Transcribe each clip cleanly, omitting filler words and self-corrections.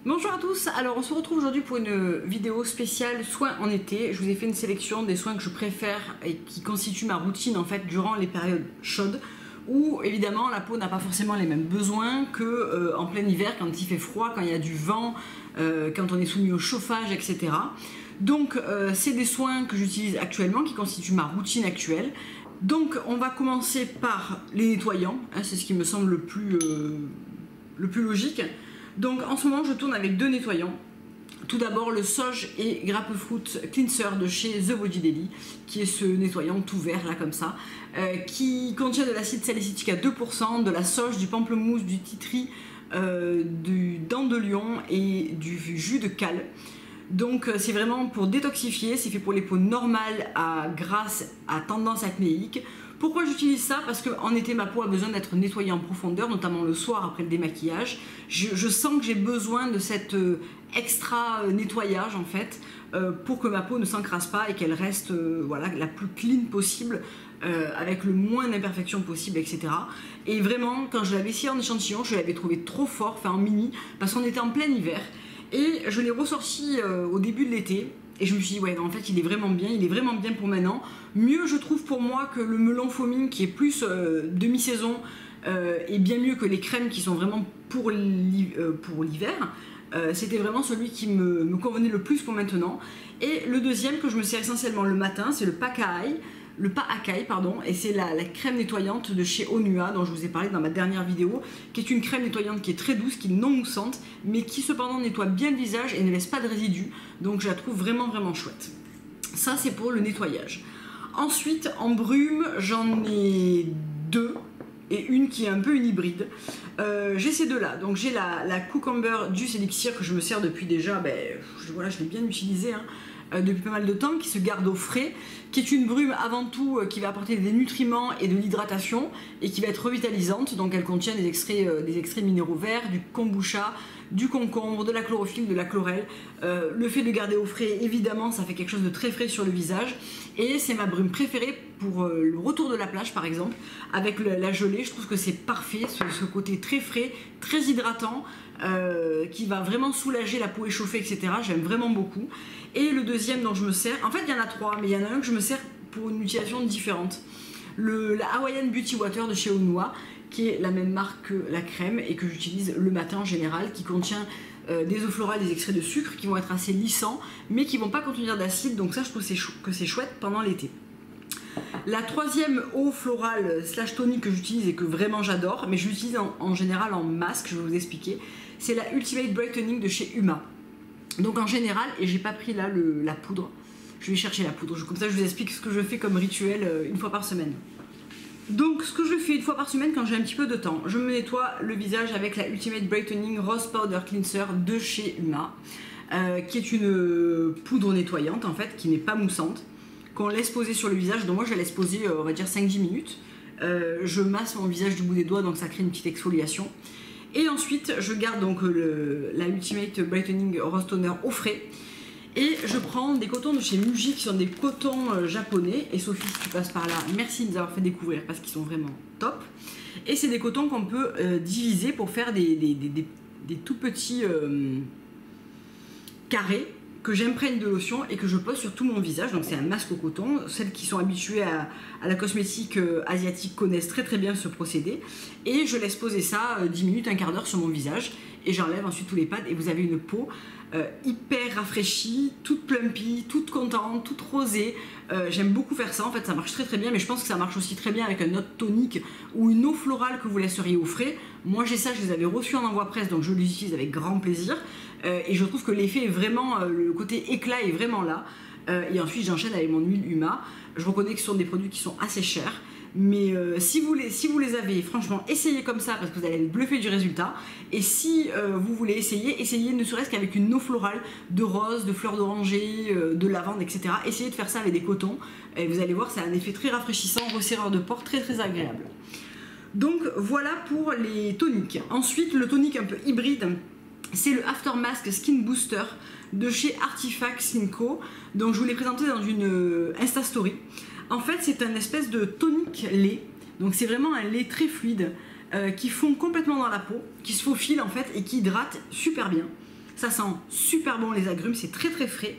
Bonjour à tous, alors on se retrouve aujourd'hui pour une vidéo spéciale soins en été. Je vous ai fait une sélection des soins que je préfère et qui constituent ma routine en fait durant les périodes chaudes où évidemment la peau n'a pas forcément les mêmes besoins que en plein hiver quand il fait froid, quand il y a du vent, quand on est soumis au chauffage, etc. Donc c'est des soins que j'utilise actuellement qui constituent ma routine actuelle. Donc on va commencer par les nettoyants, hein, c'est ce qui me semble le plus logique. Donc en ce moment je tourne avec deux nettoyants. Tout d'abord le Soge et Grapefruit Cleanser de chez The Body Daily, qui est ce nettoyant tout vert là comme ça, qui contient de l'acide salicylique à 2%, de la sauge, du pamplemousse, du titri, du dent de lion et du jus de cale. Donc c'est vraiment pour détoxifier, c'est fait pour les peaux normales à grasses, à tendance acnéique. Pourquoi j'utilise ça? Parce qu'en été ma peau a besoin d'être nettoyée en profondeur, notamment le soir après le démaquillage. Je sens que j'ai besoin de cet extra nettoyage en fait pour que ma peau ne s'encrasse pas et qu'elle reste voilà, la plus clean possible, avec le moins d'imperfections possible, etc. Et vraiment quand je l'avais essayé en échantillon, je l'avais trouvé trop fort, enfin en mini, parce qu'on était en plein hiver. Et je l'ai ressorti au début de l'été. Et je me suis dit, ouais, non, en fait, il est vraiment bien pour maintenant. Mieux, je trouve, pour moi, que le melon foaming, qui est plus demi-saison, et bien mieux que les crèmes qui sont vraiment pour l'hiver. C'était vraiment celui qui me convenait le plus pour maintenant. Et le deuxième, que je me sers essentiellement le matin, c'est le Pa Acai, et c'est la crème nettoyante de chez Onua dont je vous ai parlé dans ma dernière vidéo, qui est une crème nettoyante qui est très douce, qui est non moussante, mais qui cependant nettoie bien le visage et ne laisse pas de résidus, donc je la trouve vraiment chouette. Ça c'est pour le nettoyage. Ensuite en brume j'en ai deux et une qui est un peu une hybride. J'ai ces deux là, donc j'ai la Cucumber Juice Elixir que je me sers depuis déjà, voilà, je l'ai bien utilisée depuis pas mal de temps, qui se garde au frais, qui est une brume avant tout qui va apporter des nutriments et de l'hydratation et qui va être revitalisante. Donc elle contient des extraits minéraux verts, du kombucha, du concombre, de la chlorophylle, de la chlorelle. Le fait de garder au frais, évidemment, ça fait quelque chose de très frais sur le visage. Et c'est ma brume préférée pour le retour de la plage, par exemple. Avec la gelée, je trouve que c'est parfait, ce côté très frais, très hydratant, qui va vraiment soulager la peau échauffée, etc. J'aime vraiment beaucoup. Et le deuxième dont je me sers, en fait il y en a trois, mais il y en a un que je me sers pour une utilisation différente. La Hawaiian Beauty Water de chez Onua, qui est la même marque que la crème et que j'utilise le matin en général, qui contient des eaux florales, des extraits de sucre qui vont être assez lissants, mais qui ne vont pas contenir d'acide, donc ça je trouve que c'est chouette pendant l'été. La troisième eau florale slash tonique que j'utilise et que vraiment j'adore, mais je l'utilise en général en masque, je vais vous expliquer, c'est la Ultimate Brightening de chez Uma. Donc en général, et j'ai pas pris là la poudre, je vais chercher la poudre, comme ça je vous explique ce que je fais comme rituel une fois par semaine. Donc ce que je fais une fois par semaine quand j'ai un petit peu de temps, je me nettoie le visage avec la Ultimate Brightening Rose Powder Cleanser de chez Uma, qui est une poudre nettoyante en fait, qui n'est pas moussante, qu'on laisse poser sur le visage. Donc moi je la laisse poser on va dire 5-10 minutes, je masse mon visage du bout des doigts, donc ça crée une petite exfoliation. Et ensuite je garde donc la Ultimate Brightening Rose Toner au frais. Et je prends des cotons de chez Muji qui sont des cotons japonais. Et Sophie, si tu passes par là, merci de nous avoir fait découvrir parce qu'ils sont vraiment top. Et c'est des cotons qu'on peut diviser pour faire des tout petits carrés que j'imprègne de lotion et que je pose sur tout mon visage. Donc c'est un masque au coton. Celles qui sont habituées à la cosmétique asiatique connaissent très bien ce procédé. Et je laisse poser ça 10 minutes, un quart d'heure sur mon visage. Et j'enlève ensuite tous les pads et vous avez une peau hyper rafraîchie, toute plumpy, toute contente, toute rosée. J'aime beaucoup faire ça, en fait ça marche très bien, mais je pense que ça marche aussi très bien avec un autre tonique ou une eau florale que vous laisseriez au frais. Moi j'ai ça, je les avais reçus en envoi presse, donc je les utilise avec grand plaisir. Et je trouve que l'effet est vraiment, le côté éclat est vraiment là. Et ensuite j'enchaîne avec mon huile Uma. Je reconnais que ce sont des produits qui sont assez chers. Mais si vous les avez, franchement, essayez comme ça parce que vous allez être bluffé du résultat. Et si vous voulez essayez ne serait-ce qu'avec une eau florale de rose, de fleurs d'oranger, de lavande, etc. Essayez de faire ça avec des cotons et vous allez voir, ça a un effet très rafraîchissant, resserreur de pores, très agréable. Donc voilà pour les toniques. Ensuite, le tonique un peu hybride, c'est le After Mask Skin Booster de chez Artifact Skin Co. Donc je vous l'ai présenté dans une Insta Story. En fait, c'est un espèce de tonique lait. Donc c'est vraiment un lait très fluide qui fond complètement dans la peau, qui se faufile en fait et qui hydrate super bien. Ça sent super bon les agrumes, c'est très très frais.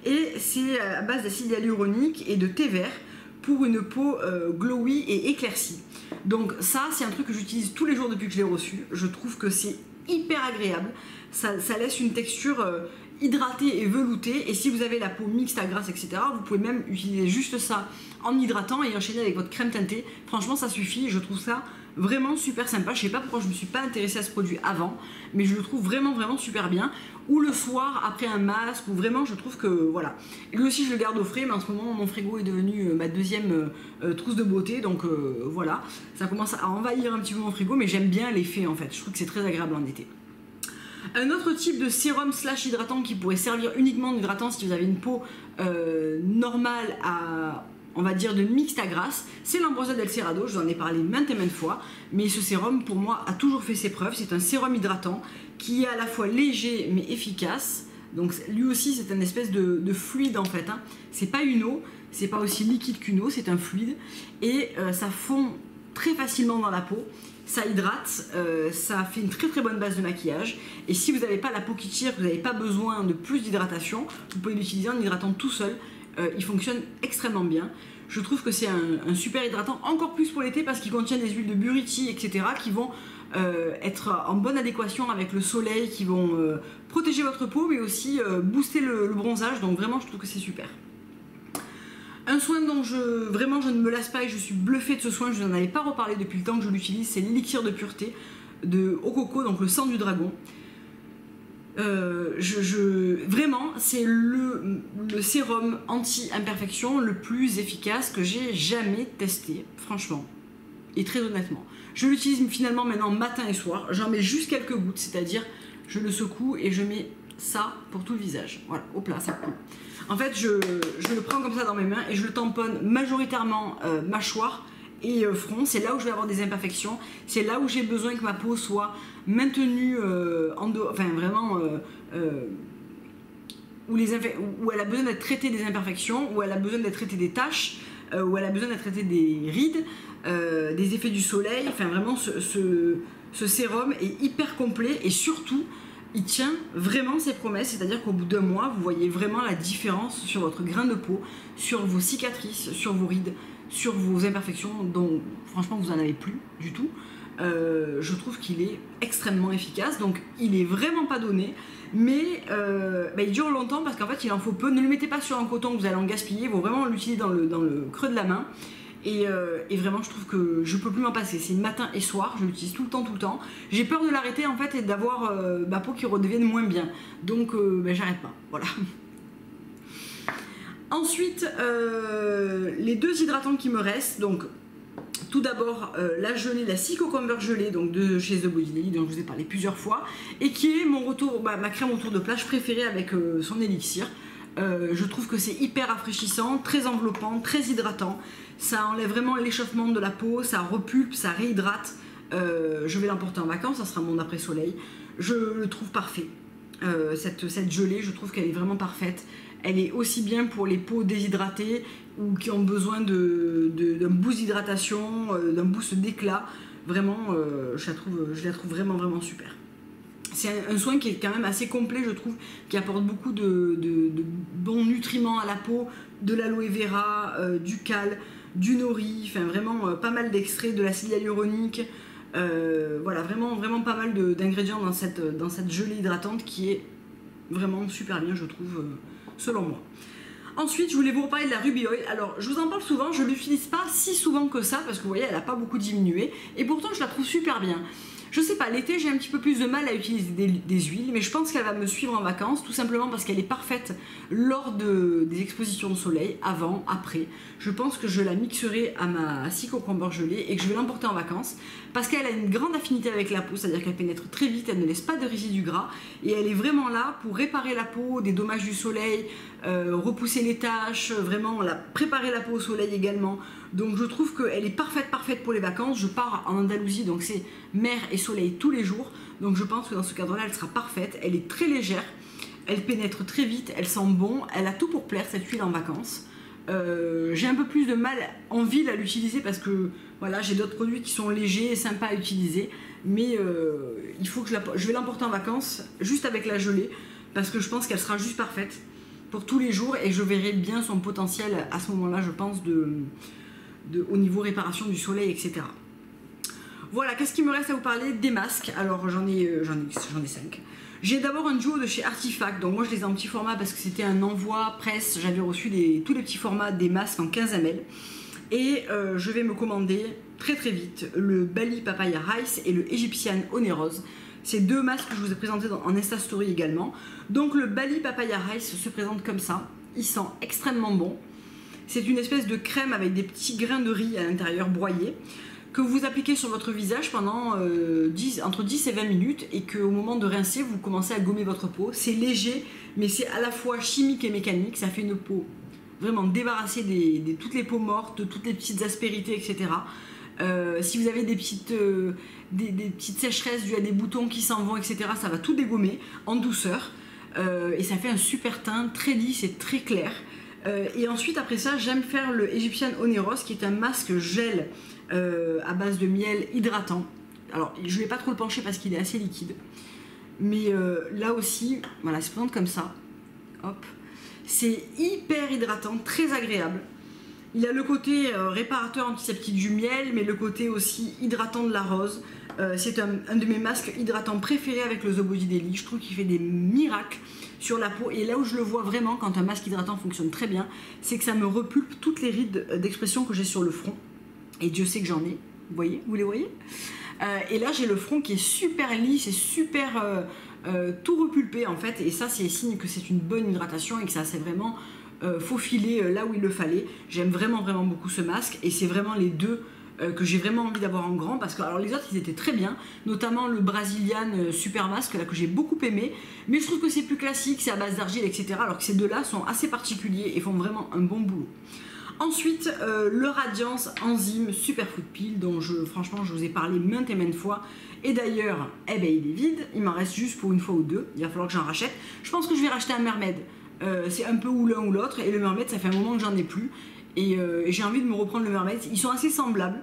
Et c'est à base d'acide hyaluronique et de thé vert pour une peau glowy et éclaircie. Donc ça, c'est un truc que j'utilise tous les jours depuis que je l'ai reçu. Je trouve que c'est hyper agréable. Ça laisse une texture hydratée et veloutée. Et si vous avez la peau mixte à grasse, etc., vous pouvez même utiliser juste ça en hydratant et enchaîner avec votre crème teintée. Franchement, ça suffit. Je trouve ça vraiment super sympa. Je sais pas pourquoi je me suis pas intéressée à ce produit avant, mais je le trouve vraiment vraiment super bien. Ou le soir après un masque, ou vraiment je trouve que voilà. Et lui aussi je le garde au frais, mais en ce moment mon frigo est devenu ma deuxième trousse de beauté, donc voilà, ça commence à envahir un petit peu mon frigo, mais j'aime bien l'effet en fait. Je trouve que c'est très agréable en été. Un autre type de sérum slash hydratant qui pourrait servir uniquement d'hydratant si vous avez une peau normale à, on va dire, de mixte à grasse, c'est l'Ambrosia del Cerrado. Je vous en ai parlé maintes et maintes fois, mais ce sérum pour moi a toujours fait ses preuves. C'est un sérum hydratant qui est à la fois léger mais efficace. Donc lui aussi c'est une espèce de fluide en fait, hein. C'est pas une eau, c'est pas aussi liquide qu'une eau, c'est un fluide et ça fond très facilement dans la peau. Ça hydrate, ça fait une très très bonne base de maquillage. Et si vous n'avez pas la peau qui tire, vous n'avez pas besoin de plus d'hydratation, vous pouvez l'utiliser en hydratant tout seul. Il fonctionne extrêmement bien. Je trouve que c'est un super hydratant, encore plus pour l'été parce qu'il contient des huiles de buriti, etc. qui vont être en bonne adéquation avec le soleil, qui vont protéger votre peau mais aussi booster le bronzage. Donc vraiment je trouve que c'est super. Un soin dont vraiment je ne me lasse pas et je suis bluffée de ce soin, je n'en avais pas reparlé depuis le temps que je l'utilise, c'est l'élixir de pureté de Okoko, donc le sang du dragon. Vraiment, c'est le sérum anti-imperfection le plus efficace que j'ai jamais testé, franchement, et très honnêtement. Je l'utilise finalement maintenant matin et soir, j'en mets juste quelques gouttes, c'est-à-dire je le secoue et je mets ça pour tout le visage. Voilà, hop là, ça coule. En fait, je le prends comme ça dans mes mains et je le tamponne majoritairement mâchoire et front. C'est là où je vais avoir des imperfections. C'est là où j'ai besoin que ma peau soit maintenue enfin vraiment où elle a besoin d'être traitée des imperfections, où elle a besoin d'être traitée des taches, où elle a besoin d'être traitée des rides, des effets du soleil. Enfin vraiment, ce sérum est hyper complet et surtout il tient vraiment ses promesses, c'est-à-dire qu'au bout d'un mois, vous voyez vraiment la différence sur votre grain de peau, sur vos cicatrices, sur vos rides, sur vos imperfections, dont franchement vous n'en avez plus du tout. Je trouve qu'il est extrêmement efficace, donc il est vraiment pas donné, mais il dure longtemps parce qu'en fait il en faut peu. Ne le mettez pas sur un coton que vous allez en gaspiller, il faut vraiment l'utiliser dans le creux de la main. Et vraiment je trouve que je peux plus m'en passer, c'est matin et soir, je l'utilise tout le temps. J'ai peur de l'arrêter en fait et d'avoir ma peau qui redevienne moins bien, donc j'arrête pas, voilà. Ensuite les deux hydratants qui me restent, donc tout d'abord la gelée, la Sea Cucumber gelée, donc de chez The Body Daily, dont je vous ai parlé plusieurs fois, et qui est ma crème autour de plage préférée avec son élixir. Je trouve que c'est hyper rafraîchissant, très enveloppant, très hydratant. Ça enlève vraiment l'échauffement de la peau, ça repulpe, ça réhydrate. Je vais l'emporter en vacances, ça sera mon après-soleil. Je le trouve parfait. Cette gelée, je trouve qu'elle est vraiment parfaite. Elle est aussi bien pour les peaux déshydratées ou qui ont besoin d'un boost d'hydratation, d'un boost d'éclat. Vraiment, je la trouve vraiment vraiment super. C'est un soin qui est quand même assez complet, je trouve, qui apporte beaucoup de bons nutriments à la peau, de l'aloe vera, du cal, du nori, enfin vraiment pas mal d'extraits, de l'acide hyaluronique. Voilà, vraiment pas mal d'ingrédients dans cette gelée hydratante qui est vraiment super bien, je trouve, selon moi. Ensuite, je voulais vous reparler de la Ruby Oil. Alors, je vous en parle souvent, je ne l'utilise pas si souvent que ça, parce que vous voyez, elle n'a pas beaucoup diminué, et pourtant je la trouve super bien. Je sais pas, l'été j'ai un petit peu plus de mal à utiliser des huiles, mais je pense qu'elle va me suivre en vacances, tout simplement parce qu'elle est parfaite lors des expositions de soleil, avant, après. Je pense que je la mixerai à ma Sea Cucumber gelée et que je vais l'emporter en vacances, parce qu'elle a une grande affinité avec la peau, c'est-à-dire qu'elle pénètre très vite, elle ne laisse pas de résidus gras, et elle est vraiment là pour réparer la peau des dommages du soleil, repousser les taches, vraiment préparer la peau au soleil également. Donc je trouve qu'elle est parfaite pour les vacances. Je pars en Andalousie, donc c'est mer et soleil tous les jours. Donc je pense que dans ce cadre-là, elle sera parfaite. Elle est très légère, elle pénètre très vite, elle sent bon. Elle a tout pour plaire, cette huile en vacances. J'ai un peu plus de mal en ville à l'utiliser parce que voilà, j'ai d'autres produits qui sont légers et sympas à utiliser, mais il faut que je vais l'emporter en vacances juste avec la gelée parce que je pense qu'elle sera juste parfaite pour tous les jours et je verrai bien son potentiel à ce moment-là, je pense, au niveau réparation du soleil, etc. Voilà, qu'est-ce qu'il me reste à vous parler? Des masques. Alors j'en ai 5. J'ai d'abord un duo de chez Artifact, donc moi je les ai en petit format parce que c'était un envoi presse, j'avais reçu tous les petits formats des masques en 15 ml. Et je vais me commander très vite le Bali Papaya Rice et le Egyptian Oneros. C'est deux masques que je vous ai présentés en Insta Story également. Donc le Bali Papaya Rice se présente comme ça, il sent extrêmement bon. C'est une espèce de crème avec des petits grains de riz à l'intérieur broyés, que vous appliquez sur votre visage pendant entre 10 et 20 minutes et qu'au moment de rincer, vous commencez à gommer votre peau. C'est léger, mais c'est à la fois chimique et mécanique. Ça fait une peau vraiment débarrassée de toutes les peaux mortes, de toutes les petites aspérités, etc. Si vous avez des petites sécheresses dues à des boutons qui s'en vont, etc., ça va tout dégommer en douceur. Et ça fait un super teint très lisse et très clair. Et ensuite, après ça, j'aime faire le Egyptian Oneros, qui est un masque gel à base de miel hydratant. Alors je ne vais pas trop le pencher parce qu'il est assez liquide, mais là aussi voilà, c'est présente comme ça, hop, c'est hyper hydratant, très agréable. Il a le côté réparateur antiseptique du miel, mais le côté aussi hydratant de la rose. C'est un de mes masques hydratants préférés avec le The Body Daily. Je trouve qu'il fait des miracles sur la peau, et là où je le vois vraiment quand un masque hydratant fonctionne très bien, c'est que ça me repulpe toutes les rides d'expression que j'ai sur le front. Et Dieu sait que j'en ai, vous les voyez, et là j'ai le front qui est super lisse et super tout repulpé en fait, et ça c'est signe que c'est une bonne hydratation et que ça s'est vraiment faufilé là où il le fallait. J'aime vraiment beaucoup ce masque, et c'est vraiment les deux que j'ai vraiment envie d'avoir en grand, parce que alors les autres ils étaient très bien, notamment le Brazilian Super Masque là que j'ai beaucoup aimé, mais je trouve que c'est plus classique, c'est à base d'argile, etc., alors que ces deux là sont assez particuliers et font vraiment un bon boulot. Ensuite, le Radiance Enzyme Superfood Peel, dont franchement je vous ai parlé maintes et maintes fois, et d'ailleurs il est vide, il m'en reste juste pour une fois ou deux, il va falloir que j'en rachète. Je pense que je vais racheter un Mermaid, c'est un peu ou l'un ou l'autre, et le Mermaid ça fait un moment que j'en ai plus, et j'ai envie de me reprendre le Mermaid. Ils sont assez semblables.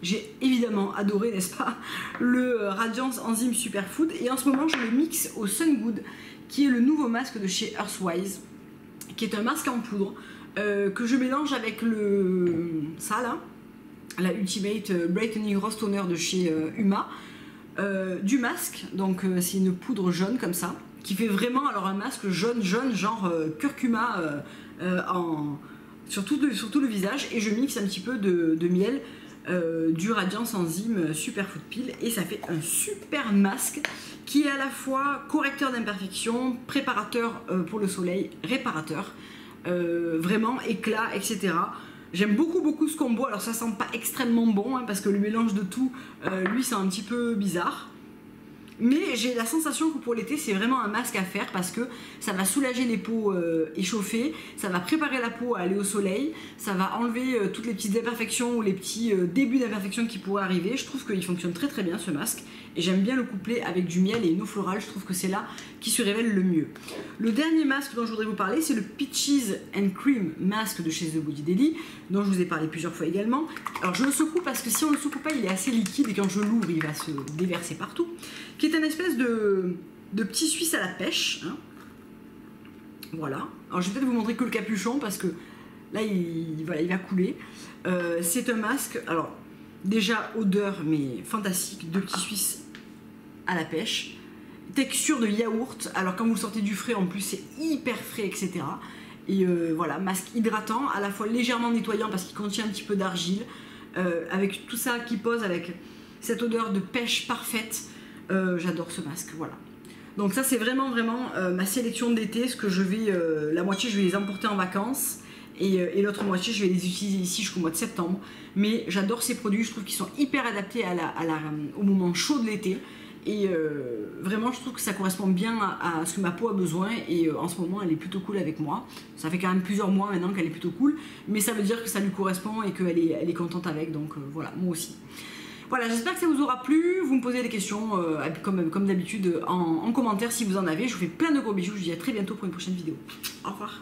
J'ai évidemment adoré, n'est-ce pas, le Radiance Enzyme Superfood, et en ce moment je le mixe au Sun Good, qui est le nouveau masque de chez Earthwise, qui est un masque en poudre, que je mélange avec la Ultimate Brightening Rose Toner de chez Huma, du masque, donc c'est une poudre jaune comme ça, qui fait vraiment alors un masque jaune genre curcuma sur tout le visage, et je mixe un petit peu de miel du Radiance Enzyme Superfood Peel, et ça fait un super masque qui est à la fois correcteur d'imperfections, préparateur pour le soleil, réparateur, vraiment éclat, etc. J'aime beaucoup ce combo. Alors ça sent pas extrêmement bon hein, parce que le mélange de tout lui c'est un petit peu bizarre, mais j'ai la sensation que pour l'été c'est vraiment un masque à faire, parce que ça va soulager les peaux échauffées, ça va préparer la peau à aller au soleil, ça va enlever toutes les petites imperfections ou les petits débuts d'imperfections qui pourraient arriver. Je trouve qu'il fonctionne très bien ce masque, et j'aime bien le coupler avec du miel et une eau florale. Je trouve que c'est là qui se révèle le mieux. Le dernier masque dont je voudrais vous parler, c'est le Peaches and Cream masque de chez The Body Daily, dont je vous ai parlé plusieurs fois également. Alors je le secoue parce que si on le secoue pas il est assez liquide, et quand je l'ouvre il va se déverser partout, qui est un espèce de petit suisse à la pêche hein. Voilà, alors je vais peut-être vous montrer que le capuchon parce que là il va couler. C'est un masque, alors déjà odeur mais fantastique, de petit suisse à la pêche, texture de yaourt, alors quand vous le sortez du frais en plus c'est hyper frais, etc. Et voilà, masque hydratant, à la fois légèrement nettoyant parce qu'il contient un petit peu d'argile, avec tout ça qui pose, avec cette odeur de pêche parfaite. J'adore ce masque, voilà. Donc ça c'est vraiment ma sélection d'été, ce que je vais, la moitié je vais les emporter en vacances, et l'autre moitié je vais les utiliser ici jusqu'au mois de septembre. Mais j'adore ces produits, je trouve qu'ils sont hyper adaptés au moment chaud de l'été, et vraiment je trouve que ça correspond bien à ce que ma peau a besoin, et en ce moment elle est plutôt cool avec moi. Ça fait quand même plusieurs mois maintenant qu'elle est plutôt cool, mais ça veut dire que ça lui correspond et qu'elle est contente avec, donc voilà, moi aussi. Voilà, j'espère que ça vous aura plu. Vous me posez des questions comme d'habitude en commentaire si vous en avez. Je vous fais plein de gros bisous. Je vous dis à très bientôt pour une prochaine vidéo. Au revoir.